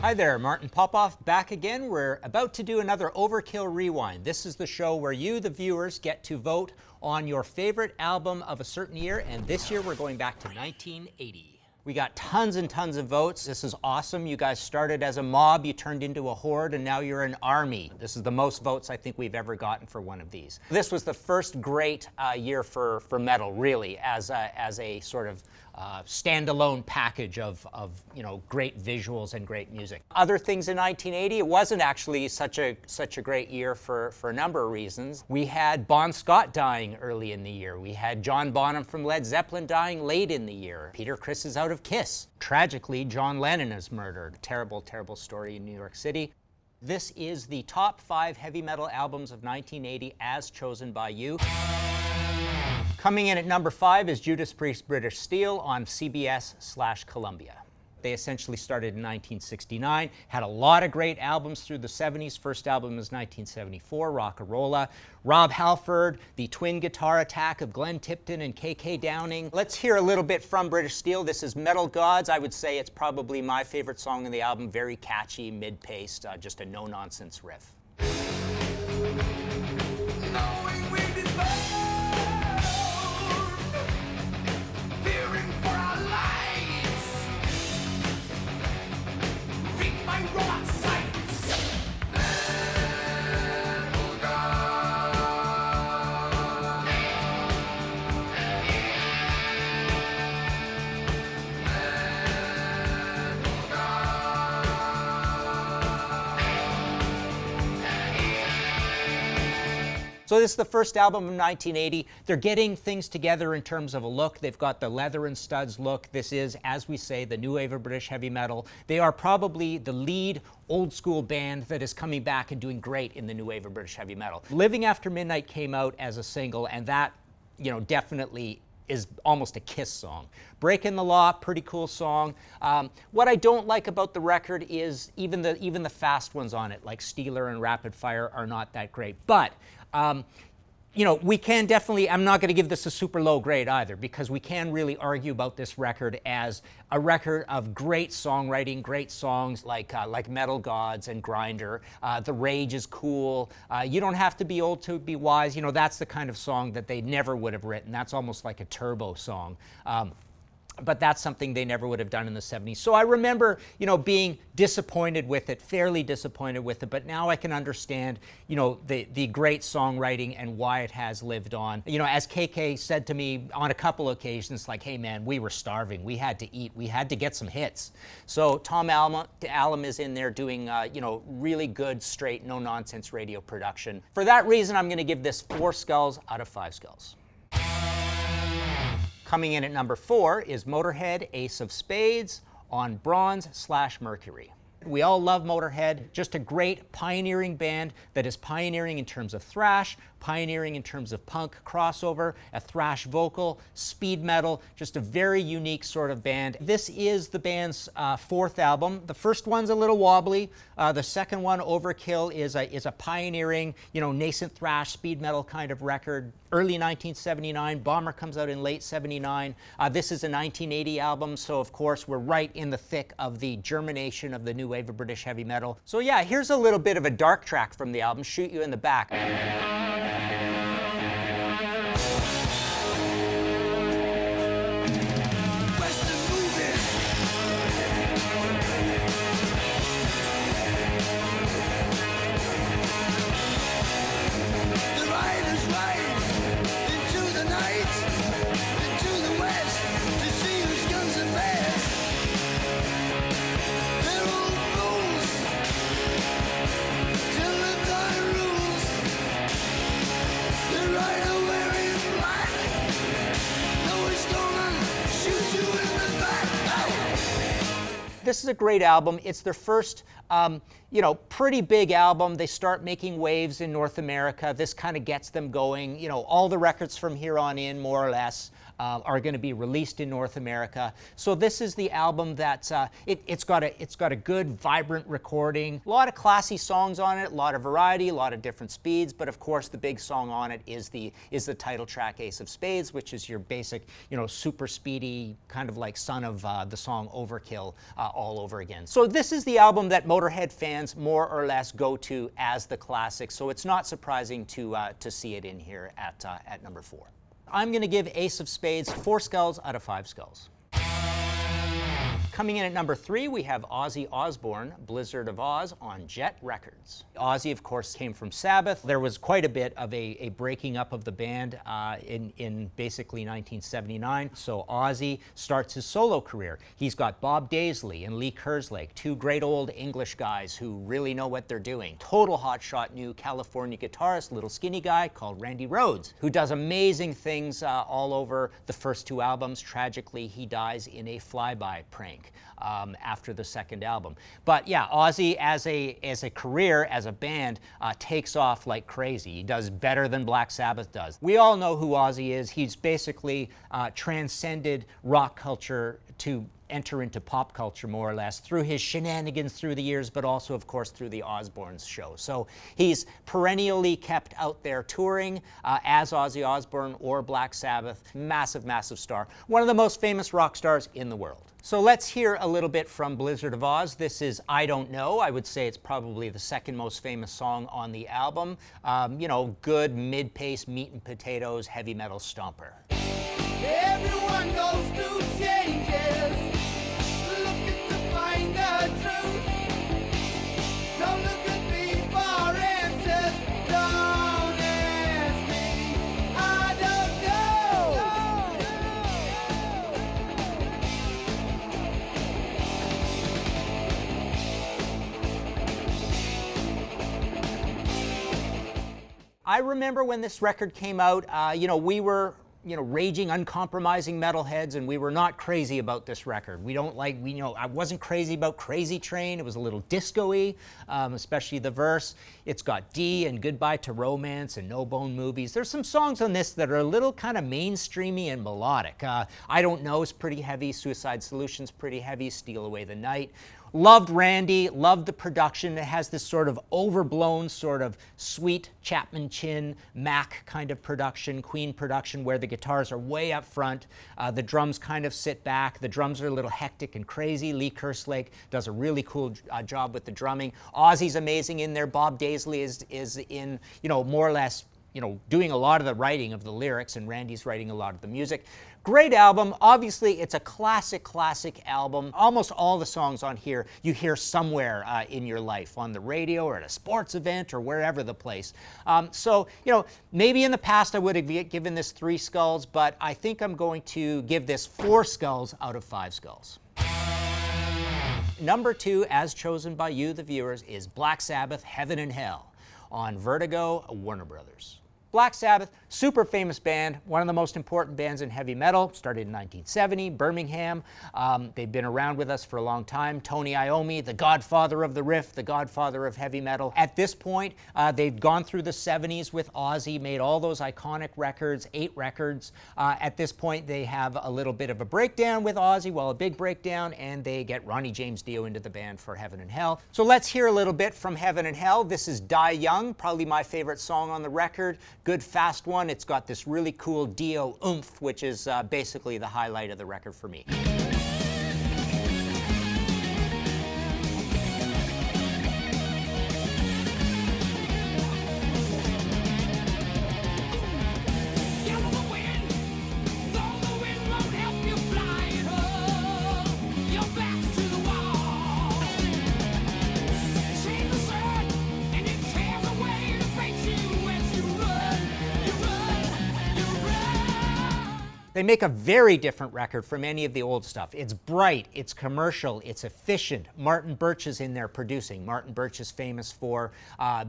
Hi there, Martin Popoff back again. We're about to do another Overkill Rewind. This is the show where you, the viewers, get to vote on your favorite album of a certain year, and this year we're going back to 1980. We got tons and tons of votes. This is awesome. You guys started as a mob, you turned into a horde, and now you're an army. This is the most votes I think we've ever gotten for one of these. This was the first great year for metal, really, as a sort of standalone package of great visuals and great music. Other things in 1980, it wasn't actually such a great year for a number of reasons. We had Bon Scott dying early in the year. We had John Bonham from Led Zeppelin dying late in the year. Peter Criss is out of Kiss. Tragically, John Lennon is murdered. Terrible, terrible story in New York City. This is the top 5 heavy metal albums of 1980 as chosen by you. Coming in at number 5 is Judas Priest British Steel on CBS/Columbia. They essentially started in 1969, had a lot of great albums through the 70s. First album was 1974, Rock-a-Rolla. Rob Halford, the twin guitar attack of Glenn Tipton and KK Downing. Let's hear a little bit from British Steel. This is Metal Gods. I would say it's probably my favorite song on the album. Very catchy, mid-paced, just a no-nonsense riff. So this is the first album of 1980. They're getting things together in terms of a look. They've got the leather and studs look. This is, as we say, the new wave of British heavy metal. They are probably the lead old school band that is coming back and doing great in the new wave of British heavy metal. Living After Midnight came out as a single, and that, definitely is almost a Kiss song. Breaking the Law, pretty cool song. What I don't like about the record is even the fast ones on it, like Steeler and Rapid Fire, are not that great. But we can definitely, I'm not going to give this a super low grade either, because we can really argue about this record as a record of great songwriting, great songs like Metal Gods and Grinder. The Rage is cool. You Don't Have to Be Old to Be Wise. That's the kind of song that they never would have written. That's almost like a Turbo song. But that's something they never would have done in the 70s. So I remember, being disappointed with it, fairly disappointed with it, but now I can understand, the great songwriting and why it has lived on. As KK said to me on a couple occasions, like, hey man, we were starving, we had to eat, we had to get some hits. So Tom Allom is in there doing, really good, straight, no-nonsense radio production. For that reason, I'm gonna give this 4 skulls out of 5 skulls. Coming in at number 4 is Motorhead, Ace of Spades on Bronze/Mercury. We all love Motorhead, just a great pioneering band that is pioneering in terms of thrash, pioneering in terms of punk crossover, a thrash vocal, speed metal, just a very unique sort of band. This is the band's 4th album. The first one's a little wobbly. The second one, Overkill, is a pioneering, nascent thrash, speed metal kind of record. Early 1979, Bomber comes out in late 79. This is a 1980 album, so of course we're right in the thick of the germination of the new wave of British heavy metal. So yeah, here's a little bit of a dark track from the album, Shoot You in the Back. This is a great album. It's their first, pretty big album. They start making waves in North America. This kind of gets them going. All the records from here on in, more or less, are going to be released in North America. So this is the album that it's got a good, vibrant recording. A lot of classy songs on it, a lot of variety, a lot of different speeds. But of course, the big song on it is the title track "Ace of Spades," which is your basic, super speedy, kind of like son of the song "Overkill" all over again. So this is the album that Motorhead fans more or less go to as the classic. So it's not surprising to see it in here at number 4. I'm going to give Ace of Spades 4 skulls out of 5 skulls. Coming in at number 3, we have Ozzy Osbourne, Blizzard of Oz on Jet Records. Ozzy, of course, came from Sabbath. There was quite a bit of a breaking up of the band in basically 1979. So Ozzy starts his solo career. He's got Bob Daisley and Lee Kerslake, 2 great old English guys who really know what they're doing. Total hotshot new California guitarist, little skinny guy called Randy Rhoads, who does amazing things all over the first 2 albums. Tragically, he dies in a flyby prank after the second album. But yeah, Ozzy as a career, as a band, takes off like crazy. He does better than Black Sabbath does. We all know who Ozzy is. He's basically transcended rock culture to enter into pop culture more or less through his shenanigans through the years, but also of course through the Osbournes show. So he's perennially kept out there touring as Ozzy Osbourne or Black Sabbath. Massive, massive star. One of the most famous rock stars in the world. So let's hear a little bit from Blizzard of Oz. This is I Don't Know. I would say it's probably the second most famous song on the album. Good mid-pace meat and potatoes heavy metal stomper. Everyone goes through changes, looking to find the truth. Don't look at me for answers, don't ask me, I don't know. I remember when this record came out, we were raging, uncompromising metalheads, and we were not crazy about this record. I wasn't crazy about Crazy Train. It was a little disco-y, especially the verse. It's got D and Goodbye to Romance and No Bone Movies. There's some songs on this that are a little kind of mainstreamy and melodic. I Don't Know is pretty heavy. Suicide Solution's pretty heavy. Steal Away the Night. Loved Randy, loved the production. It has this sort of overblown, sort of sweet Chapman Chin, Mac kind of production, Queen production, where the guitars are way up front. The drums kind of sit back. The drums are a little hectic and crazy. Lee Kerslake does a really cool job with the drumming. Ozzy's amazing in there. Bob Daisley is in, more or less, doing a lot of the writing of the lyrics, and Randy's writing a lot of the music. Great album. Obviously, it's a classic album. Almost all the songs on here you hear somewhere in your life, on the radio or at a sports event or wherever the place. So, maybe in the past I would have given this 3 skulls, but I think I'm going to give this 4 skulls out of 5 skulls. Number 2, as chosen by you, the viewers, is Black Sabbath, Heaven and Hell on Vertigo, Warner Brothers. Black Sabbath, super famous band, one of the most important bands in heavy metal, started in 1970, Birmingham. They've been around with us for a long time. Tony Iommi, the godfather of the riff, the godfather of heavy metal. At this point, they've gone through the 70s with Ozzy, made all those iconic records, 8 records. At this point, they have a little bit of a breakdown with Ozzy, a big breakdown, and they get Ronnie James Dio into the band for Heaven and Hell. So let's hear a little bit from Heaven and Hell. This is Die Young, probably my favorite song on the record. Good, fast one. It's got this really cool Dio oomph, which is basically the highlight of the record for me. They make a very different record from any of the old stuff. It's bright, it's commercial, it's efficient. Martin Birch is in there producing. Martin Birch is famous for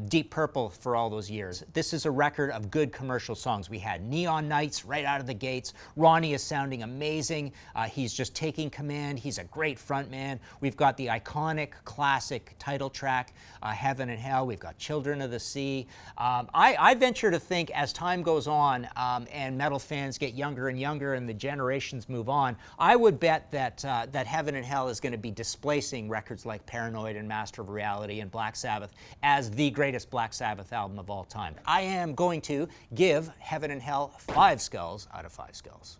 Deep Purple for all those years. This is a record of good commercial songs. We had Neon Nights right out of the gates. Ronnie is sounding amazing. He's just taking command. He's a great frontman. We've got the iconic, classic title track, Heaven and Hell. We've got Children of the Sea. I venture to think as time goes on and metal fans get younger and younger, younger and the generations move on, I would bet that that Heaven and Hell is going to be displacing records like Paranoid and Master of Reality and Black Sabbath as the greatest Black Sabbath album of all time. I am going to give Heaven and Hell 5 skulls out of 5 skulls.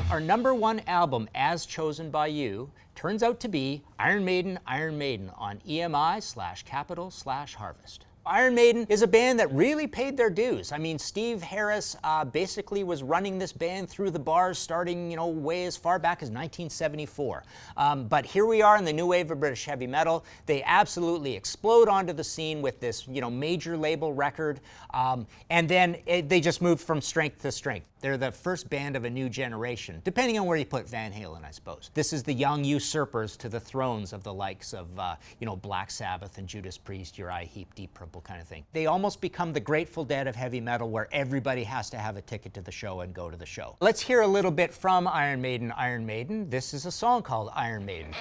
Our number 1 album, as chosen by you, turns out to be Iron Maiden on EMI/Capitol/Harvest. Iron Maiden is a band that really paid their dues. I mean, Steve Harris basically was running this band through the bars starting, way as far back as 1974. But here we are in the new wave of British heavy metal. They absolutely explode onto the scene with this, major label record. And then they just moved from strength to strength. They're the first band of a new generation, depending on where you put Van Halen, I suppose. This is the young usurpers to the thrones of the likes of, Black Sabbath and Judas Priest, Uriah Heep, Deep Purple kind of thing. They almost become the Grateful Dead of heavy metal, where everybody has to have a ticket to the show and go to the show. Let's hear a little bit from Iron Maiden. This is a song called Iron Maiden.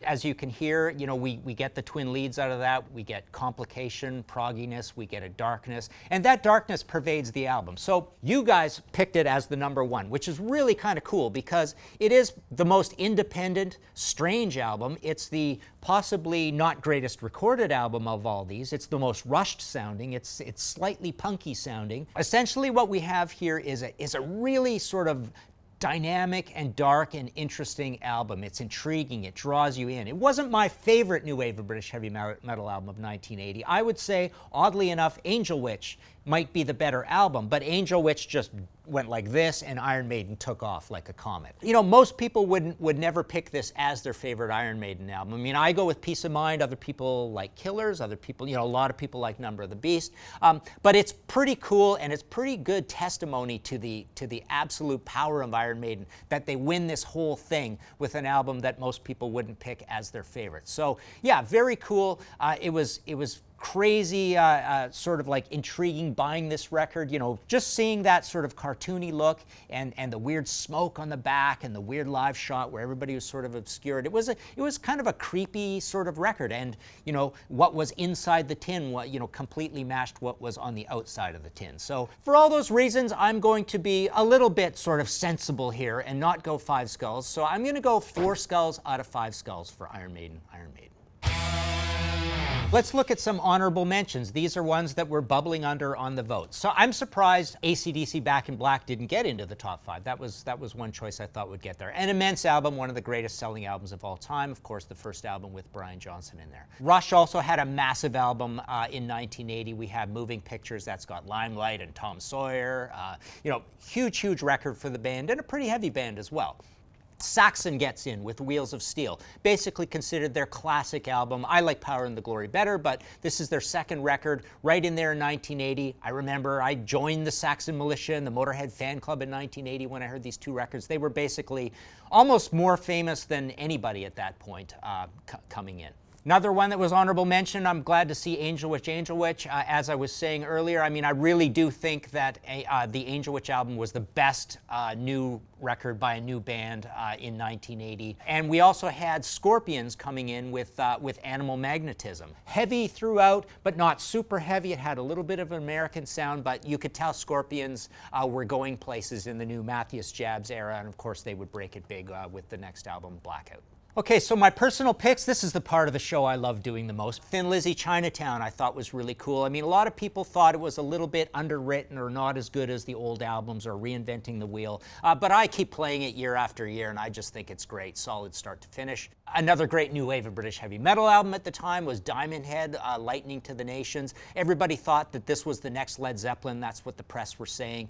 As you can hear, we get the twin leads out of that. We get complication, progginess, we get a darkness, and that darkness pervades the album. So you guys picked it as the number 1, which is really kind of cool because it is the most independent, strange album. It's the possibly not greatest recorded album of all these. It's the most rushed sounding. It's slightly punky sounding. Essentially what we have here is a really sort of dynamic and dark and interesting album. It's intriguing. It draws you in. It wasn't my favorite new wave of British heavy metal album of 1980. I would say, oddly enough, Angel Witch might be the better album, but Angel Witch just went like this and Iron Maiden took off like a comet. Most people would never pick this as their favorite Iron Maiden album. I mean, I go with Peace of Mind, other people like Killers, other people, a lot of people like Number of the Beast. But it's pretty cool and it's pretty good testimony to the absolute power of Iron Maiden, that they win this whole thing with an album that most people wouldn't pick as their favorite. So yeah, very cool. It was crazy, sort of like intriguing buying this record, just seeing that sort of cartoony look and the weird smoke on the back and the weird live shot where everybody was sort of obscured. It was kind of a creepy sort of record, and what was inside the tin, completely matched what was on the outside of the tin. So for all those reasons, I'm going to be a little bit sort of sensible here and not go 5 skulls. So I'm going to go 4 skulls out of 5 skulls for Iron Maiden. Let's look at some honorable mentions. These are ones that were bubbling under on the vote. So I'm surprised AC/DC Back in Black didn't get into the top 5. That was one choice I thought would get there. An immense album, one of the greatest selling albums of all time. Of course, the first album with Brian Johnson in there. Rush also had a massive album in 1980. We have Moving Pictures, that's got Limelight and Tom Sawyer. Huge record for the band, and a pretty heavy band as well. Saxon gets in with Wheels of Steel, basically considered their classic album. I like Power and the Glory better, but this is their second record, right in there in 1980. I remember I joined the Saxon militia and the Motorhead fan club in 1980 when I heard these 2 records. They were basically almost more famous than anybody at that point coming in. Another one that was honorable mention, I'm glad to see Angel Witch. As I was saying earlier, I mean, I really do think that the Angel Witch album was the best new record by a new band in 1980. And we also had Scorpions coming in with Animal Magnetism. Heavy throughout, but not super heavy. It had a little bit of an American sound, but you could tell Scorpions were going places in the new Matthias Jabs era, and of course they would break it big with the next album, Blackout. Okay, so my personal picks, this is the part of the show I love doing the most. Thin Lizzy Chinatown I thought was really cool. I mean, a lot of people thought it was a little bit underwritten or not as good as the old albums or reinventing the wheel, but I keep playing it year after year and I just think it's great, solid start to finish. Another great new wave of British heavy metal album at the time was Diamond Head, Lightning to the Nations. Everybody thought that this was the next Led Zeppelin, that's what the press were saying.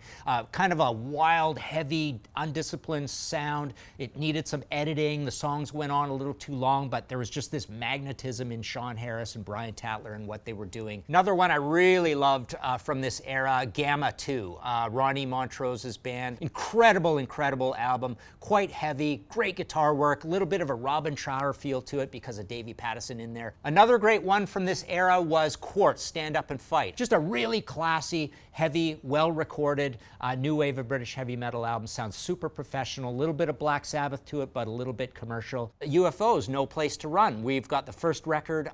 Kind of a wild, heavy, undisciplined sound. It needed some editing, the songs went on a little too long, but there was just this magnetism in Sean Harris and Brian Tatler and what they were doing. Another one I really loved from this era, Gamma 2, Ronnie Montrose's band. Incredible, incredible album, quite heavy, great guitar work, a little bit of a Robin Trower feel to it because of Davey Pattison in there. Another great one from this era was Quartz, Stand Up and Fight. Just a really classy, heavy, well-recorded, new wave of British heavy metal album. Sounds super professional, a little bit of Black Sabbath to it, but a little bit commercial. UFOs, No Place to Run. We've got the first record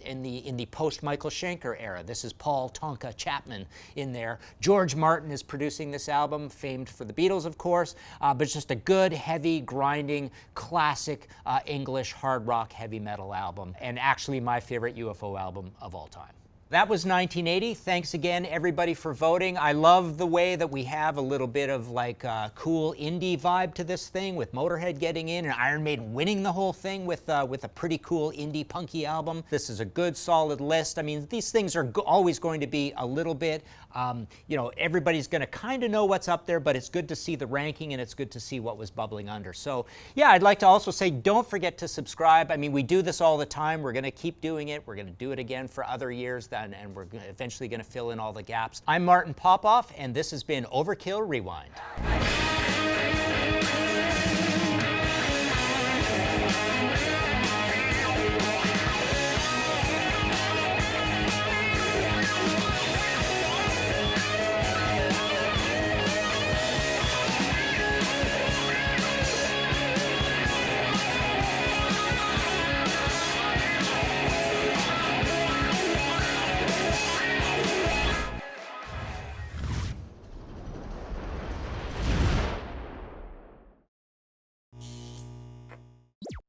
in the post-Michael Schenker era. This is Paul Tonka Chapman in there. George Martin is producing this album, famed for the Beatles, of course, but it's just a good, heavy, grinding, classic English hard rock heavy metal album, and actually my favorite UFO album of all time. That was 1980. Thanks again, everybody, for voting. I love the way that we have a little bit of like a cool indie vibe to this thing, with Motorhead getting in and Iron Maiden winning the whole thing with a pretty cool indie punky album. This is a good, solid list. I mean, these things are always going to be a little bit, you know, everybody's going to kind of know what's up there, but it's good to see the ranking and it's good to see what was bubbling under. So, yeah, I'd like to also say don't forget to subscribe. I mean, we do this all the time. We're going to keep doing it. We're going to do it again for other years. And we're eventually going to fill in all the gaps. I'm Martin Popoff, and this has been Overkill Rewind.